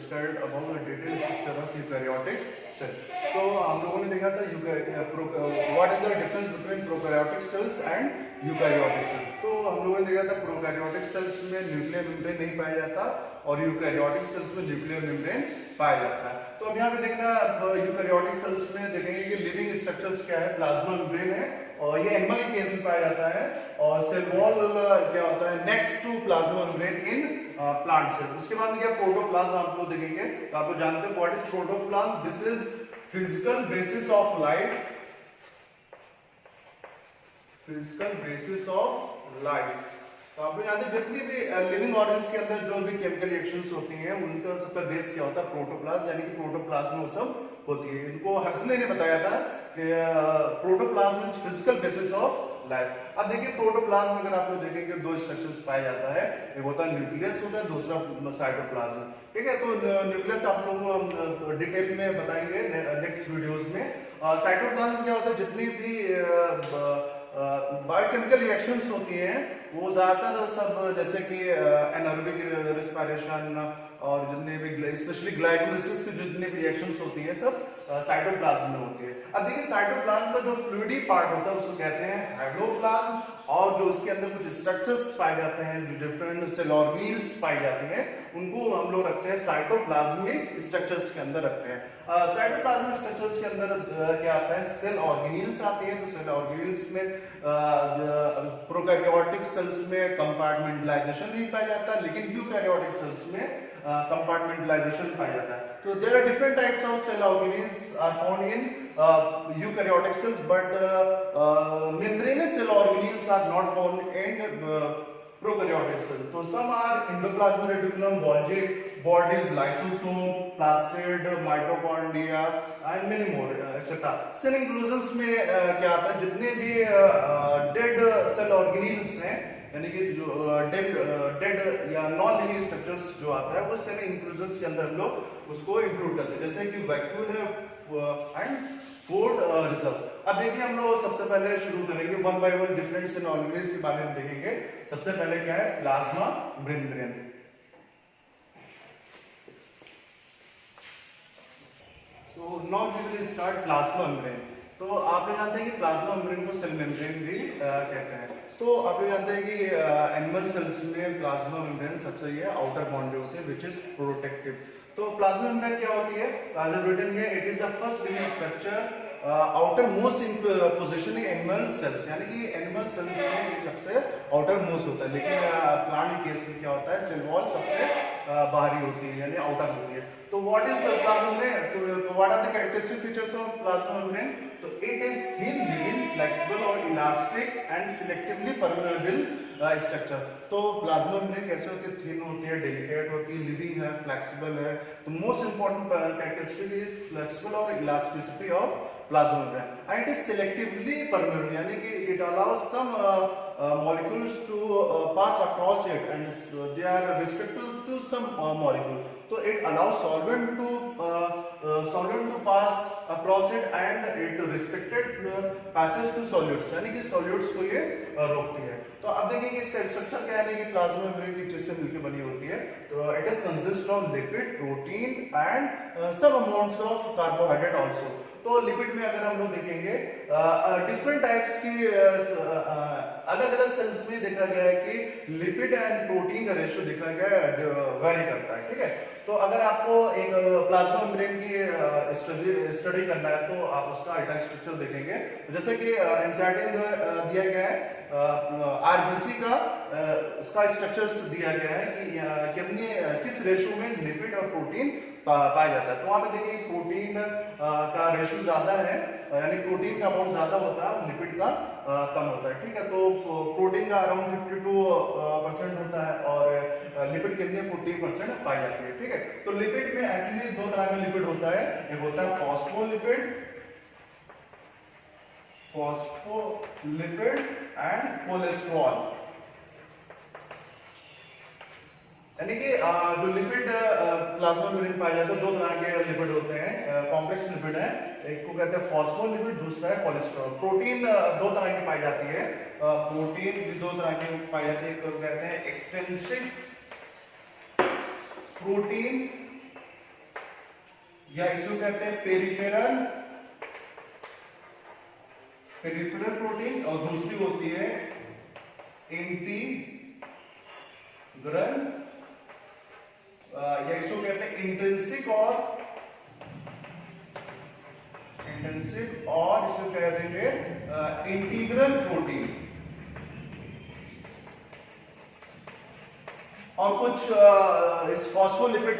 Describe about the detailed structure of eukaryotic cell. तो हम लोगों ने देखा था what is the difference between prokaryotic cells and eukaryotic cells. तो हम लोगों ने देखा था प्रोकैरियोटिक सेल्स में न्यूक्लियर मेम्ब्रेन नहीं पाया जाता और यूकैरियोटिक सेल्स में न्यूक्लियर मेम्ब्रेन पाया जाता है। तो अब यहाँ पे देखना यूकैरियोटिक सेल्स में देखेंगे कि लिविंग स्ट्रक्चर्स क्या है, प्लाज्मा मेम्ब्रेन है और ये एनिमल के केस में पाया जाता है और सेल वॉल क्या होता है next to plasma membrane in plant cell. उसके बाद क्या प्रोटोप्लाज्म आप लोग देखेंगे तो आप लोग जानते हैं what is protoplasm. This is physical basis of life, physical basis of life. तो आप लोग जानते हैं जितनी भी लिविंग ऑर्गन्स के अंदर जो भी केमिकल रिएक्शंस होती हैं उनका सबका बेस क्या होता है, प्रोटोप्लाज्म, यानी कि प्रोटोप्लाज्म वो सब होती है। इनको हक्सले ने बताया था कि protoplasm is physical basis of life. अब देखिए प्रोटोप्लाज्म में अगर आप लोग देखेंगे दो स्ट्रक्चर्स पाया जाता है, एक होता है न्यूक्लियस होता है, दूसरा साइटोप्लाज्म। ठीक है, तो न्यूक्लियस आप लोग डिटेल में बताएंगे नेक्स्ट वीडियोस में। साइटोप्लाज्म क्या होता है, जितनी भी बायोकेमिकल रिएक्शंस होती हैं वो ज्यादातर सब जैसे कि एनारोबिक रेस्पिरेशन और जितने भी स्पेशली ग्लाइकोलिसिस से जितने भी रिएक्शंस होती हैं सब साइटोप्लाज्म में होती है। अब देखिए साइटोप्लाज्म का जो फ्लूइडी पार्ट होता है उसको कहते हैं हाइड्रोप्लाज्म और जो उसके अंदर कुछ स्ट्रक्चर्स पाए जाते हैं, जो डिफरेंट सेल ऑर्गेनेल्स पाई जाती हैं उनको हम लोग रखते हैं साइटोप्लाज्मिक स्ट्रक्चर्स के अंदर रखते हैं। साइटोप्लाज्मिक स्ट्रक्चर्स के अंदर क्या आता है, सेल ऑर्गेनेल्स आते हैं। तो सेल ऑर्गेनेल्स में प्रोकैरियोटिक सेल्स में कंपार्टमेंटलाइजेशन नहीं पाया जाता, लेकिन यूकैरियोटिक सेल्स में compartmentalization पाया जाता है। तो there are different types of cell organelles are found in eukaryotic cells, but membranous cell organelles are not found in prokaryotic cells. So some are endoplasmic reticulum, Golgi bodies, lysosome, plastid, mitochondria and many more etc. Cell inclusions में क्या आता है, जितने भी dead cell organelles हैं यानी कि जो डेड या नॉन लिविंग स्ट्रक्चर्स जो आता है वो सेल इंक्लूजन्स के अंदर हम लोग उसको इंक्लूड करते हैं, जैसे कि वैक्यूल है एंड फूड रिजर्व। अब देखिए हम लोग सबसे पहले शुरू करेंगे one by one different cell organelles के बारे में देखेंगे। सबसे पहले क्या है, प्लाज्मा मेम्ब्रेन। तो now we will start plasma membrane. तो आप लोग जानते हैं कि प्लाज्मा मेम्ब्रेन को सेल मेम्ब्रेन भी कहते हैं। तो आप लोग जानते हैं कि एनिमल सेल्स में प्लाज्मा मेम्ब्रेन सबसे ये आउटर बाउंड्री होती है विच इज प्रोटेक्टिव। तो प्लाज्मा मेम्ब्रेन क्या होती है, as written here it is the first living structure outer most in position in animal cells, यानी कि एनिमल सेल्स में ये सबसे आउटर मोस्ट होता है, लेकिन प्लांट के केस में क्या होता है, सेल वॉल सबसे बाहरी होती है यानी आउटर होती है। तो व्हाट इज प्लाज्मा मेम्ब्रेन, तो what are the characteristic features of plasma membrane. तो it is thin, living, flexible और elastic and selectively permeable structure. तो प्लाज्मा मेम्ब्रेन कैसे होती है, थिन होती है, डेलिकेट होती है, लिविंग है, फ्लेक्सिबल है। तो most important characteristic is flexible और elasticity of plasma membrane and it is selectively permeable, यानी कि it allows some molecules to pass across it and they are restricted to some molecule. So it allows solvent to pass across it and it restricted passage to solutes, यानी कि solutes को ये रोकती है। तो अब देखिए कि इसका स्ट्रक्चर क्या है, कि प्लाज्मा मेम्ब्रेन की जिससे मिलकर बनी होती है। तो it is consist of lipid, protein and some amounts of carbohydrate also. तो लिपिड में अगर हम लोग देखेंगे डिफरेंट टाइप्स की अलग अलग सेल्स में देखा गया है कि लिपिड एंड प्रोटीन का रेशियो देखा गया है वेरी करता है। ठीक है, तो अगर आपको एक प्लाज्मा मेम्ब्रेन की स्टडी करना है तो आप उसका अल्टा स्ट्रक्चर देखेंगे, जैसे कि एनसीईआरटी में दिया गया है आरबीसी का इसका स्ट्रक्चर्स दिया गया है कि कितने किस रेशियो में लिपिड और प्रोटीन पाया जाता है। तो वहां पे देखिए प्रोटीन का रेशियो ज्यादा है, यानी प्रोटीन का अमाउंट ज्यादा होता है, लिपिड का कम होता है। ठीक है, तो प्रोटीन का अराउंड 52% होता है और लिपिड कितने 40% पाई जाती है। ठीक है, तो लिपिड में एक्चुअली दो तरह का लिपिड होता है, एक होता है फॉस्फोलिपिड एंड कोलेस्ट्रॉल। यानी कि जो लिपिड प्लाज्मा मेम्ब्रेन पाया जाता है, दो तरह के लिपिड होते हैं, कॉम्प्लेक्स लिपिड है, एक को कहते हैं फॉस्फोलिपिड, दूसरा है कोलेस्ट्रॉल। प्रोटीन दो तरह की पाई जाती है, प्रोटीन भी दो तरह की पाई जाती है, एक को कहते हैं एक्सट्रिंसिक प्रोटीन या इसको कहते हैं पेरिफेरल पेरिफेरल प्रोटीन, और दूसरी होती है इंटीग्रल, या इसको कहते हैं इंट्रिंसिक और इसको कह देंगे इंटीग्रल प्रोटीन। और कुछ इस फॉस्फोलिपिड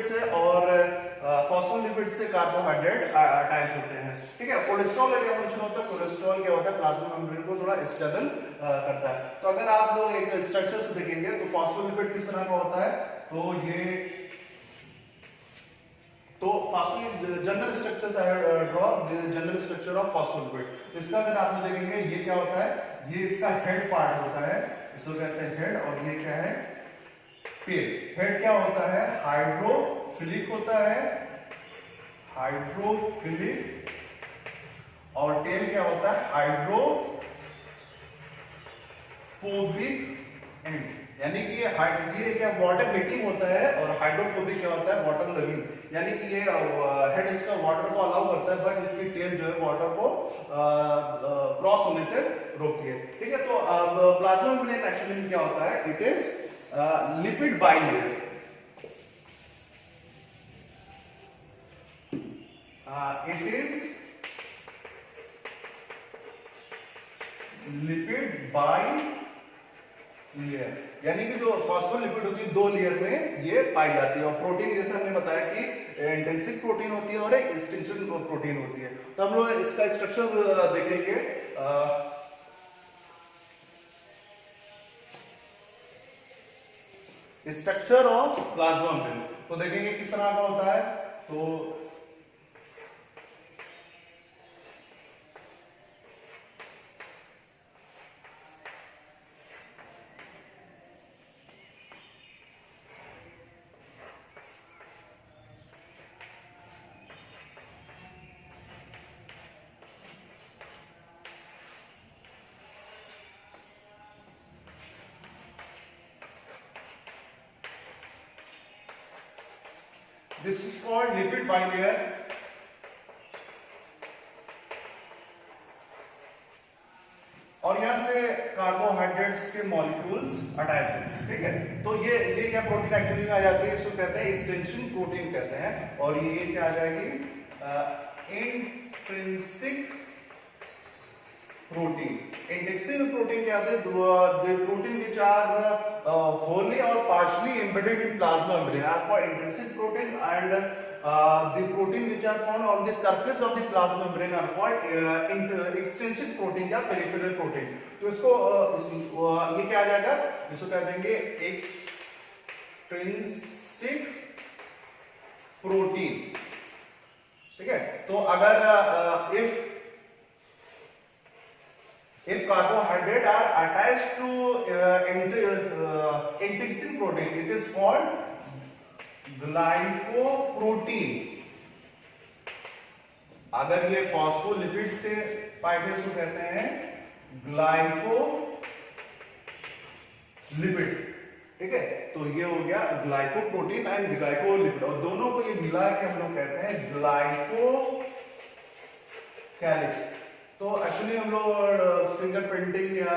से कार्बोहाइड्रेट अटैच होते हैं, ठीक है। कोलेस्ट्रॉल का क्या फंक्शन होता है? कोलेस्ट्रॉल क्या होता है? प्लाज्मा मेम्ब्रेन को थोड़ा स्टेबल करता है। तो अगर आप लोग एक स्ट्रक्चर से देखेंगे तो फॉस्फोलिपिड किस तरह का होता है, तो general structure draw general structure of phospholipid. इसका अगर आप लोग देखेंगे ये क्या होता है, ये इसका हेड पार्ट होता है, इसको कहते हैं हेड, और ये क्या है? टेल। हेड क्या होता है? हाइड्रोफिलिक होता है, हाइड्रोफिलिक, और टेल क्या होता है? हाइड्रोफोबिक एंड, यानी कि ये क्या वाटर हीटिंग होता है, और हाइड्रोफोबिक क्या होता है? वाटर लविंग, यानी कि ये हेड इसका वाटर को अलाउ करता है, बट इसकी टेल जो है वाटर को क्रॉस होने से रोकती है, ठीक है। तो प्लाज्मा मेम्ब्रेन एक्चुअली क्या होता है? It is lipid bilayer. It is lipid bilayer, यानी कि जो फॉस्फोलिपिड होती है 2 लेयर में ये पाई जाती है। और प्रोटीन जैसे हमने बताया कि इंटेंसिव प्रोटीन होती है और एक्सटेंशन प्रोटीन होती है। तो हम लोग इसका स्ट्रक्चर देखेंगे। स्ट्रक्चर ऑफ प्लाज्मा मेम्ब्रेन तो देखेंगे किस तरह का होता है। तो this is called lipid bilayer, और यहां से कार्बोहाइड्रेट्स के मॉलिक्यूल्स अटैच हैं, ठीक है। तो ये क्या प्रोटीन एक्चुअली में आ जाती है, इसको कहते हैं एक्सटेंशन प्रोटीन कहते हैं। और ये क्या आ जाएगी? Intrinsic protein. इंट्रिंसिक प्रोटीन क्या होते हैं? the protein which are wholly or partially embedded in plasma membrane are called intrinsic protein, and the protein which are found on the surface of the plasma membrane are called extrinsic protein या peripheral protein। तो इसको ये क्या आ जाएगा? इसको कह देंगे extrinsic protein, ठीक है। तो अगर if carbohydrate are attached to intrinsic protein, it is called glycoprotein। अगर ये फॉस्फोलिपिड से पाए गए इसको कहते हैं ग्लाइकोलिपिड, ठीक है। तो ये हो गया ग्लाइकोप्रोटीन एंड ग्लाइकोलिपिड, और दोनों को ये मिला के हम लोग कहते हैं ग्लाइकोकैलिक्स। तो एक्चुअली हम लोग फिंगर प्रिंटिंग या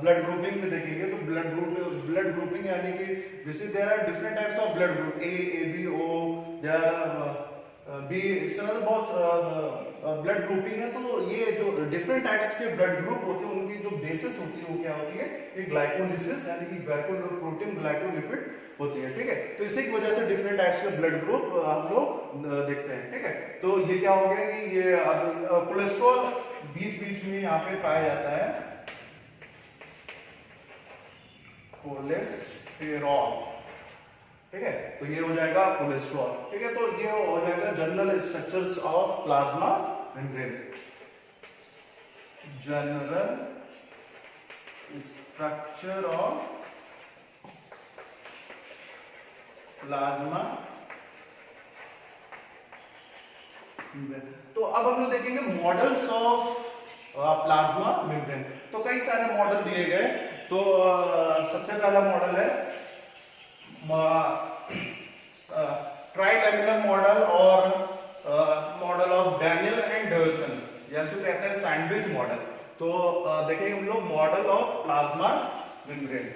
ब्लड ग्रुपिंग में देखेंगे तो ब्लड ग्रुपिंग यानी कि जैसे there are different types of blood group, A B O, there be, इस तरह से बहुत ब्लड ग्रुपिंग है। तो ये जो डिफरेंट टाइप्स के ब्लड ग्रुप होते हैं उनकी जो बेसिस होती है वो क्या होती है? ये ग्लाइकोलिसिस यानी कि ग्लाइकोप्रोटीन ग्लाइकोलिपिड होती है, ठीक है। तो इसी की वजह से डिफरेंट टाइप्स के ब्लड ग्रुप हम लोग देखते हैं, ठीक है। तो ये क्या हो गया कि ये अब कोलेस्ट्रॉल बीच में यहाँ पे पाया जाता है, कोलेस्टेरॉल, ठीक है। तो ये हो जाएगा कोलेस्ट्रॉल, ठीक है। तो ये हो जाएगा general structures of plasma membrane, general structure of plasma. तो अब हम लोग देखेंगे मॉडल्स ऑफ प्लाज्मा मेम्ब्रेन। तो कई सारे मॉडल दिए गए। तो सबसे पहला मॉडल है ट्राइलैमिनर मॉडल और जिसको कहते हैं सैंडविच मॉडल। तो देखेंगे हम लोग मॉडल ऑफ प्लाज्मा मेम्ब्रेन।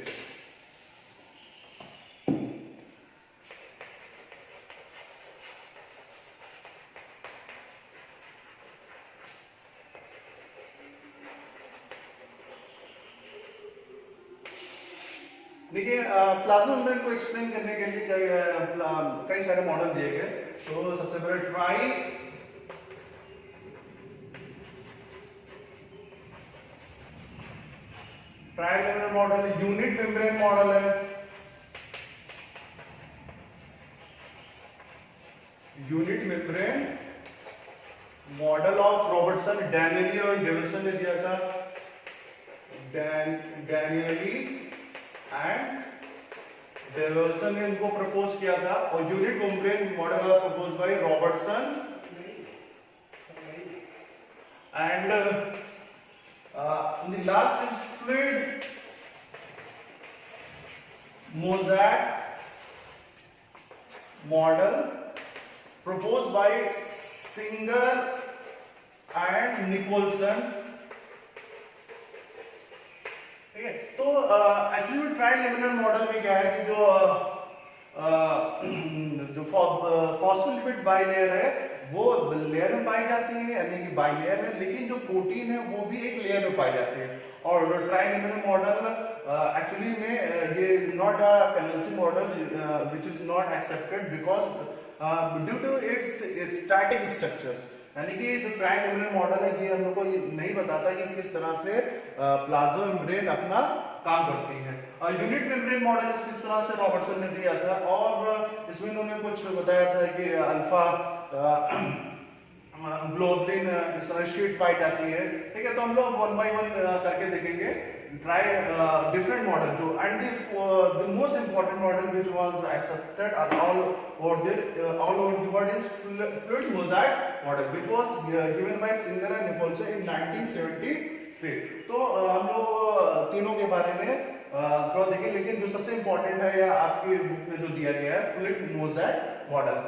देखिए प्लाज्मा मेम्ब्रेन को एक्सप्लेन करने के लिए कई सारे मॉडल दिए गए। तो सबसे पहले ट्राइलेमिनर मॉडल है, यूनिट मेम्ब्रेन मॉडल है, unit membrane model of Robertson, Danielli और डेविसन ने दिया था, डैनियली एंड डेविसन ने इनको प्रपोज किया था। और unit membrane model of propose by Robertson and the last is fluid mosaic model proposed by Singer and Nicholson। ठीक है, तो एक्चुअली ट्राइलेमिनर मॉडल में क्या है कि जो फॉस्फोलिपिड बाइलेयर है वो लेयर में पाई जाती है, यानी कि बाइलेयर में, लेकिन जो प्रोटीन है वो भी एक लेयर में पाई जाती है। और ट्राइलेमिनर मॉडल एक्चुअली में ये is not a conventional model which is not accepted because due to its static structures, यानी कि जो ट्राइलेमिनर मॉडल है ये हम लोग को ये नहीं बताता कि किस तरह से प्लाज्मा मेम्ब्रेन अपना काम करती है। यूनिट मेम्ब्रेन मॉडल इस तरह से रॉबर्टसन ने दिया था और इसमें उन्होंने कुछ बताया था कि अल्फा ग्लोबुलिन इस तरह शीट पाई जाती है। ठीक है, तो हम लोग वन बाय वन करके देखेंगे। ट्राई डिफरेंट मॉडल जो and the most important model which was accepted all over the world is fluid mosaic model which was given by Singer and Nicolson in 1973। तो हम लोग तीनों के बारे में थोड़ा देखें, लेकिन जो सबसे इंपॉर्टेंट है या आपकी बुक में जो दिया गया है फ्लूइड मोज़ाइक मॉडल।